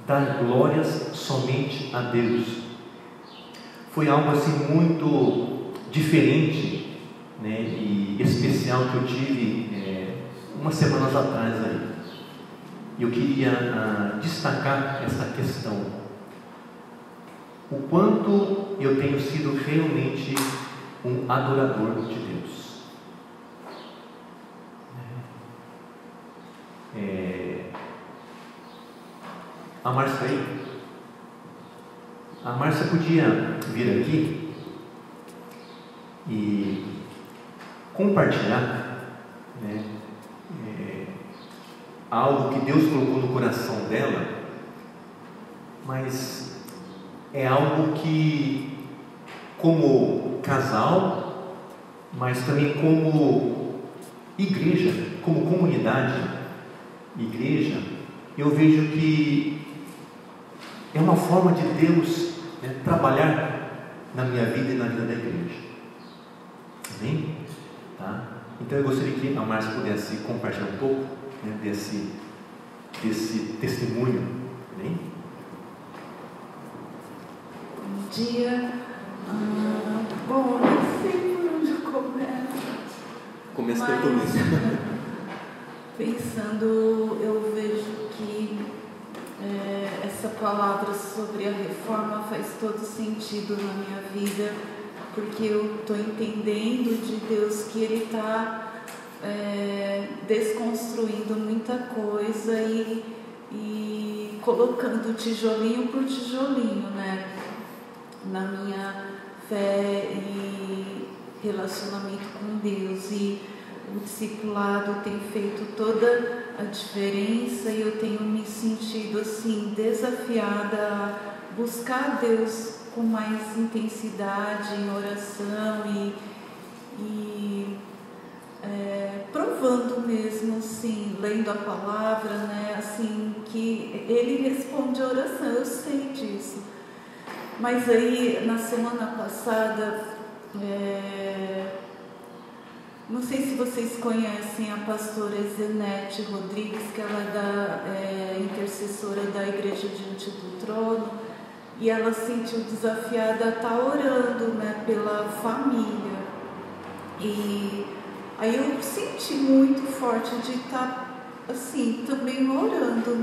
dar glórias somente a Deus foi algo assim muito diferente, e especial que eu tive umas semanas atrás aí. Eu queria destacar essa questão, o quanto eu tenho sido realmente um adorador de Deus. A Márcia aí, a Márcia podia vir aqui e compartilhar, algo que Deus colocou no coração dela, mas é algo que, como casal, mas também como igreja, como comunidade, igreja, eu vejo que é uma forma de Deus trabalhar na minha vida e na vida da igreja. Amém? Tá? Então eu gostaria que a Márcia pudesse compartilhar um pouco desse testemunho. Amém? Bom dia. Bom, não sei por onde eu começo. Comece pelo começo. Pensando, eu vejo que essa palavra sobre a reforma faz todo sentido na minha vida, porque eu estou entendendo de Deus que Ele está desconstruindo muita coisa e colocando tijolinho por tijolinho, na minha fé e relacionamento com Deus. E o discipulado tem feito toda a diferença, e eu tenho me sentido assim desafiada a buscar Deus com mais intensidade em oração e provando mesmo, assim, lendo a palavra, assim, que Ele responde a oração. Eu sei disso. Mas aí na semana passada, não sei se vocês conhecem a pastora Zenete Rodrigues, que ela é intercessora da Igreja Diante do Trono, e ela se sentiu desafiada a estar orando, pela família. E aí eu senti muito forte de estar, assim, também orando,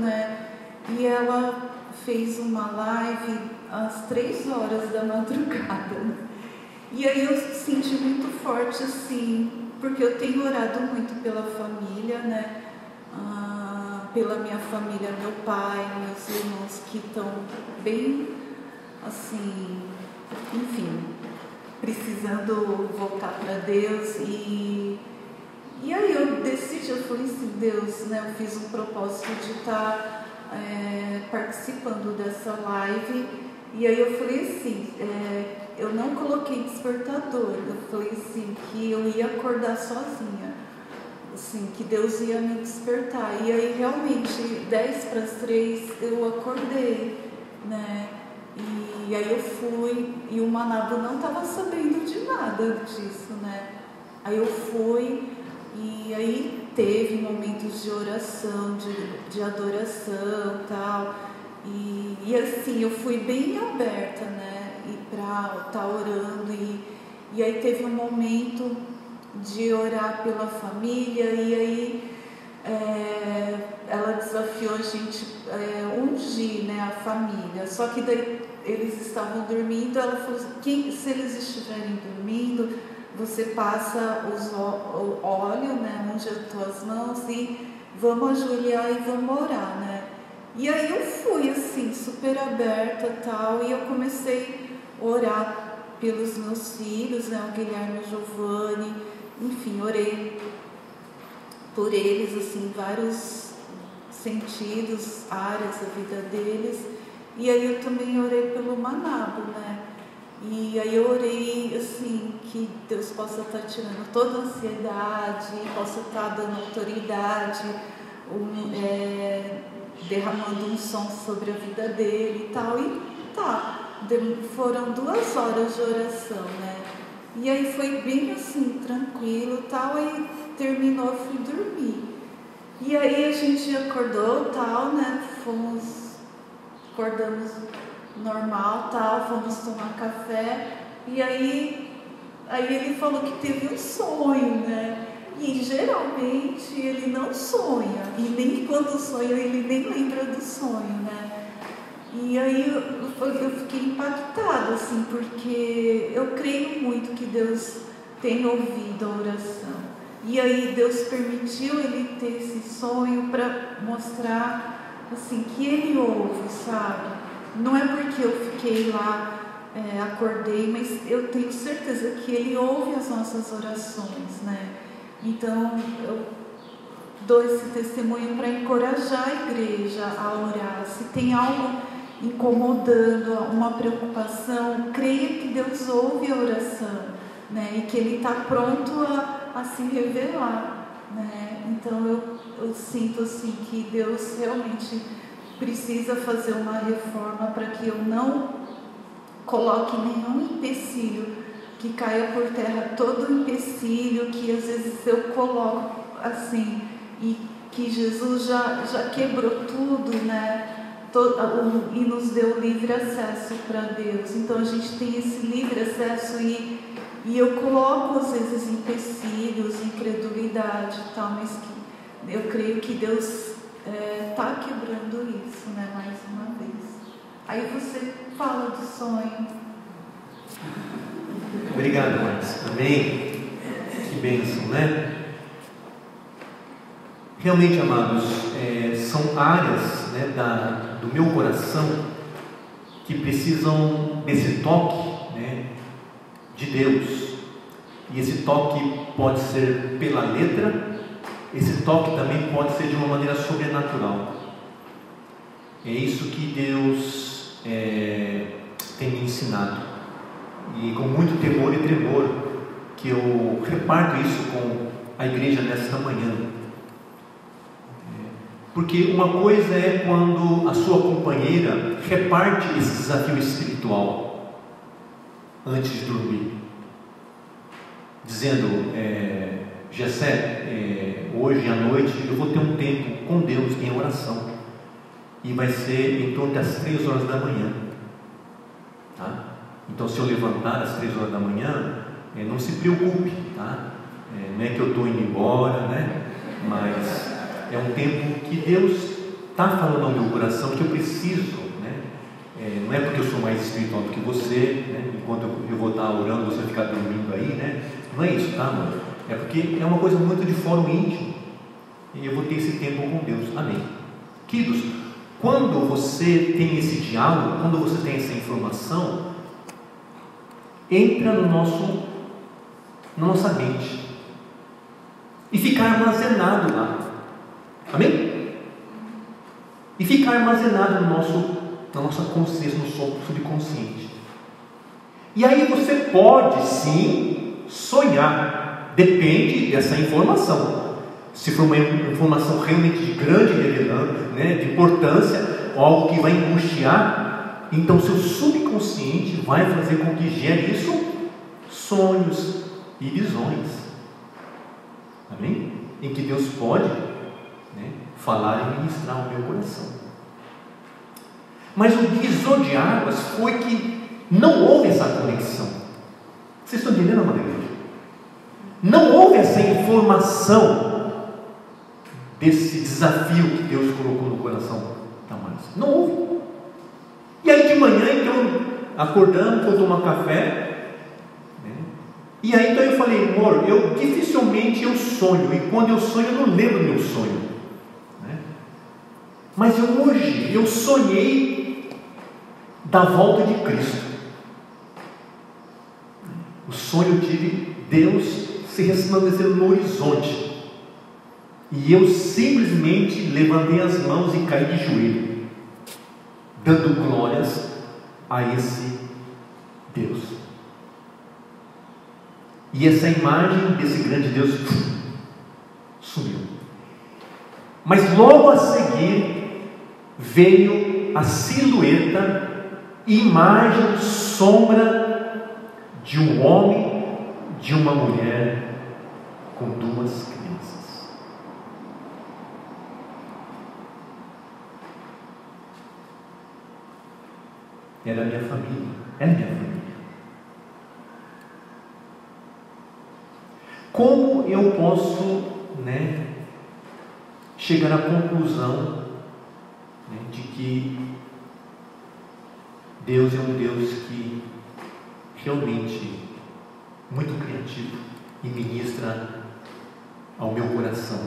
E ela fez uma live às 3 horas da madrugada. E aí eu senti muito forte, assim, porque eu tenho orado muito pela família, né? Pela minha família, meu pai, meus irmãos que estão bem, assim, enfim, precisando voltar para Deus. E aí eu decidi, eu falei assim, Deus, né? Eu fiz um propósito de estar participando dessa live. E aí eu falei assim, eu não coloquei despertador, eu falei assim, que eu ia acordar sozinha, assim, que Deus ia me despertar. E aí realmente, 10 para as 3, eu acordei, né? E aí eu fui, e o Manabo não estava sabendo de nada disso, né? Aí eu fui, e aí teve momentos de oração, de adoração, tal. E assim, eu fui bem aberta, né? E para estar orando, e aí teve um momento de orar pela família, e aí ela desafiou a gente ungir, né, a família. Só que daí eles estavam dormindo, ela falou assim, se eles estiverem dormindo, você passa o óleo, né, unge as tuas mãos e vamos ajoelhar e vamos orar, né? E aí eu fui assim, super aberta e tal, e eu comecei a orar pelos meus filhos, né, o Guilherme e o Giovanni, enfim, orei por eles, assim, vários sentidos, áreas da vida deles. E aí eu também orei pelo Manabo, né? E aí eu orei, assim, que Deus possa estar tirando toda a ansiedade, possa estar dando autoridade, derramando um som sobre a vida dele e tal. E foram 2 horas de oração, né? E aí foi bem assim, tranquilo e tal, aí terminou, eu fui dormir. E aí a gente acordou tal, né? Acordamos normal tal, fomos tomar café. E aí ele falou que teve um sonho, né? E geralmente ele não sonha, e nem quando sonha ele nem lembra do sonho, né? E aí eu fiquei impactada, assim, porque eu creio muito que Deus tem ouvido a oração. E aí Deus permitiu ele ter esse sonho para mostrar, assim, que ele ouve, sabe? Não é porque eu fiquei lá, acordei, mas eu tenho certeza que ele ouve as nossas orações, né? Então eu dou esse testemunho para encorajar a igreja a orar. Se tem algo incomodando, uma preocupação, creia que Deus ouve a oração, né? E que Ele está pronto a se revelar, né? Então eu sinto assim que Deus realmente precisa fazer uma reforma para que eu não coloque nenhum empecilho, que caia por terra todo empecilho que às vezes eu coloco assim, e que Jesus já quebrou tudo, né? E nos deu livre acesso para Deus. Então a gente tem esse livre acesso e eu coloco às vezes empecilhos, incredulidade e tal, mas que eu creio que Deus está quebrando isso, né, mais uma vez. Aí você fala do sonho. Obrigado, Marcos. Amém. Que bênção, né? Realmente, amados, são áreas, né, do meu coração que precisam desse toque, né, de Deus. E esse toque pode ser pela letra, esse toque também pode ser de uma maneira sobrenatural. É isso que Deus tem me ensinado. E com muito temor e tremor que eu reparto isso com a igreja nesta manhã. Porque uma coisa é quando a sua companheira reparte esse desafio espiritual antes de dormir, dizendo, Gessé, hoje à noite eu vou ter um tempo com Deus em oração, e vai ser em torno das 3 horas da manhã, tá? Então, se eu levantar às 3 horas da manhã, não se preocupe, tá? Não é que eu estou indo embora, né? Mas é um tempo que Deus está falando ao meu coração que eu preciso, né, não é porque eu sou mais espiritual do que você, né? Enquanto eu vou estar orando, você ficar dormindo aí, né? Não é isso, tá, amor? É porque é uma coisa muito de fórum íntimo, e eu vou ter esse tempo com Deus. Amém. Queridos, quando você tem esse diálogo, quando você tem essa informação, entra na nossa mente e fica armazenado lá. Amém? E fica armazenado na nossa consciência, no subconsciente. E aí você pode sim sonhar, depende dessa informação. Se for uma informação realmente de grande relevância, né, de importância, ou algo que vai angustiar, então seu subconsciente vai fazer com que gere isso, sonhos e visões. Amém? Em que Deus pode, né, falar e ministrar ao meu coração. Mas o divisor de águas foi que não houve essa conexão. Vocês estão entendendo, amada igreja? Não houve essa informação desse desafio que Deus colocou no coração da Márcia. Não houve. E aí de manhã, então, acordando, fui tomar café, né? E aí então eu falei, amor, dificilmente eu sonho, e quando eu sonho eu não lembro do meu sonho, né? Mas hoje eu sonhei da volta de Cristo. O sonho eu tive Deus se resplandecendo no horizonte. E eu simplesmente levantei as mãos e caí de joelho, dando glórias a esse Deus. E essa imagem desse grande Deus sumiu. Mas logo a seguir veio a silhueta, imagem, sombra de um homem, de uma mulher com duas crianças. Era a minha família, é minha família. Como eu posso, né, chegar à conclusão, né, de que Deus é um Deus que realmente muito criativo e ministra ao meu coração?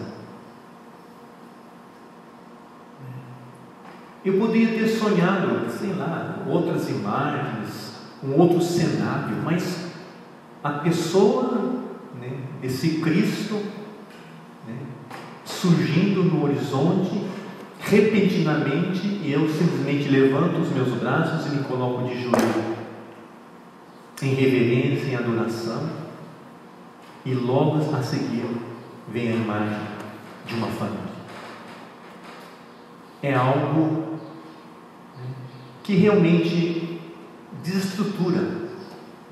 Eu poderia ter sonhado, sei lá, outras imagens, um outro cenário, mas a pessoa, né, desse Cristo, né, surgindo no horizonte, repentinamente, e eu simplesmente levanto os meus braços e me coloco de joelho, em reverência, em adoração, e logo a seguir vem a imagem de uma família. É algo que realmente desestrutura,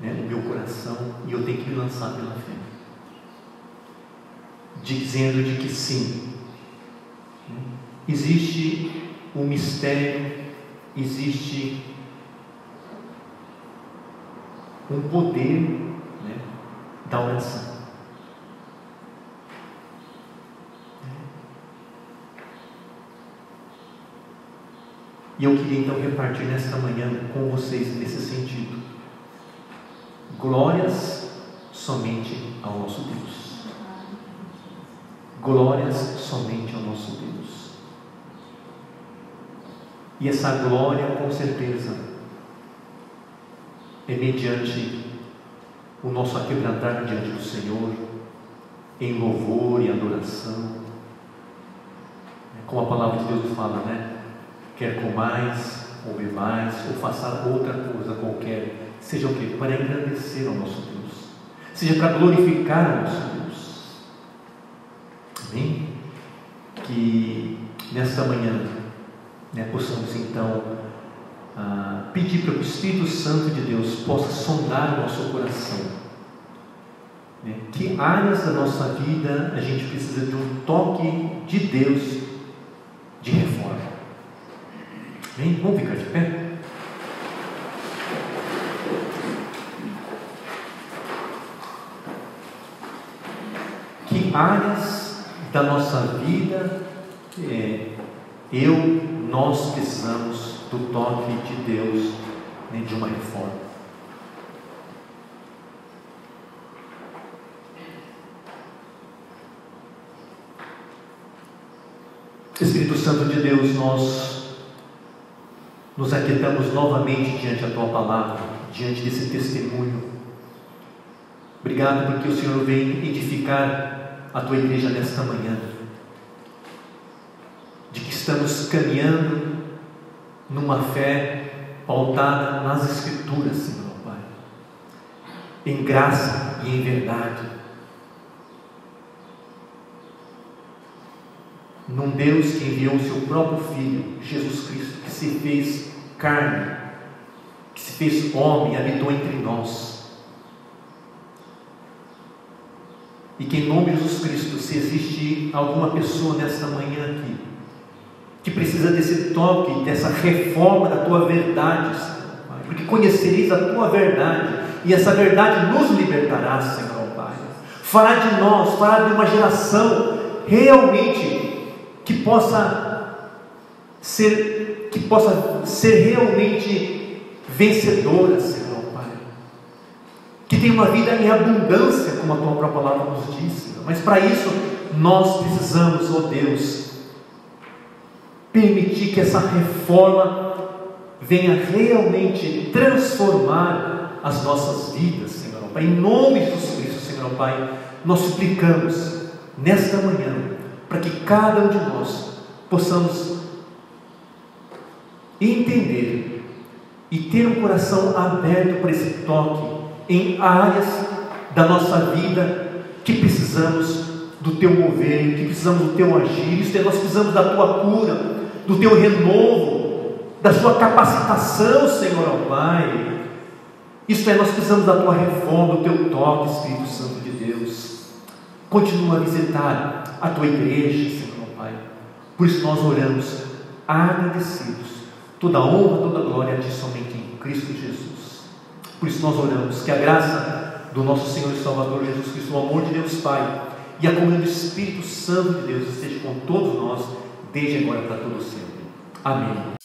né, o meu coração, e eu tenho que me lançar pela fé, dizendo de que sim, existe um mistério, existe um poder, né, da oração. E eu queria então repartir nesta manhã com vocês nesse sentido. Glórias somente ao nosso Deus. Glórias somente ao nosso Deus. E essa glória, com certeza, é mediante o nosso aquebrantar diante do Senhor, em louvor e adoração. Como a palavra de Deus fala, né? Quer comais, ou bebais, ou faça outra coisa qualquer, seja o que? Para engrandecer ao nosso Deus, seja para glorificar ao nosso Deus. Amém? Que nesta manhã, né, possamos então pedir para que o Espírito Santo de Deus possa sondar o nosso coração, né? Que áreas da nossa vida a gente precisa de um toque de Deus de reforma. Amém? Vamos ficar de pé? Que áreas da nossa vida nós precisamos do toque de Deus nem de uma reforma. Espírito Santo de Deus, nós nos aquietamos novamente diante da Tua Palavra, diante desse testemunho. Obrigado porque o Senhor vem edificar a Tua Igreja nesta manhã, de que estamos caminhando numa fé pautada nas Escrituras, Senhor Pai, em graça e em verdade, num Deus que enviou o seu próprio Filho, Jesus Cristo, que se fez carne, que se fez homem, habitou entre nós, e que em nome de Jesus Cristo, se existe alguma pessoa nesta manhã aqui, que precisa desse toque, dessa reforma da Tua verdade, Senhor Pai, porque conhecereis a Tua verdade, e essa verdade nos libertará, Senhor Pai, fará de nós, fará de uma geração realmente que possa ser realmente vencedora, Senhor Pai, que tenha uma vida em abundância, como a Tua própria palavra nos diz, Senhor. Mas para isso nós precisamos, ó Deus, permitir que essa reforma venha realmente transformar as nossas vidas, Senhor Pai. Em nome de Jesus Cristo, Senhor Pai, nós suplicamos nesta manhã para que cada um de nós possamos entender e ter um coração aberto para esse toque em áreas da nossa vida que precisamos do Teu mover, que precisamos do Teu agir. Isto é, nós precisamos da Tua cura, do Teu renovo, da Sua capacitação, Senhor Pai. Isto é, nós precisamos da Tua reforma, do Teu toque, Espírito Santo de Deus. Continua a visitar a Tua igreja, Senhor Pai. Por isso nós oramos agradecidos. Toda honra, toda glória a Ti somente em Cristo Jesus. Por isso nós oramos que a graça do nosso Senhor e Salvador Jesus Cristo, o amor de Deus Pai e a comunhão do Espírito Santo de Deus esteja com todos nós, desde agora para todo sempre. Amém.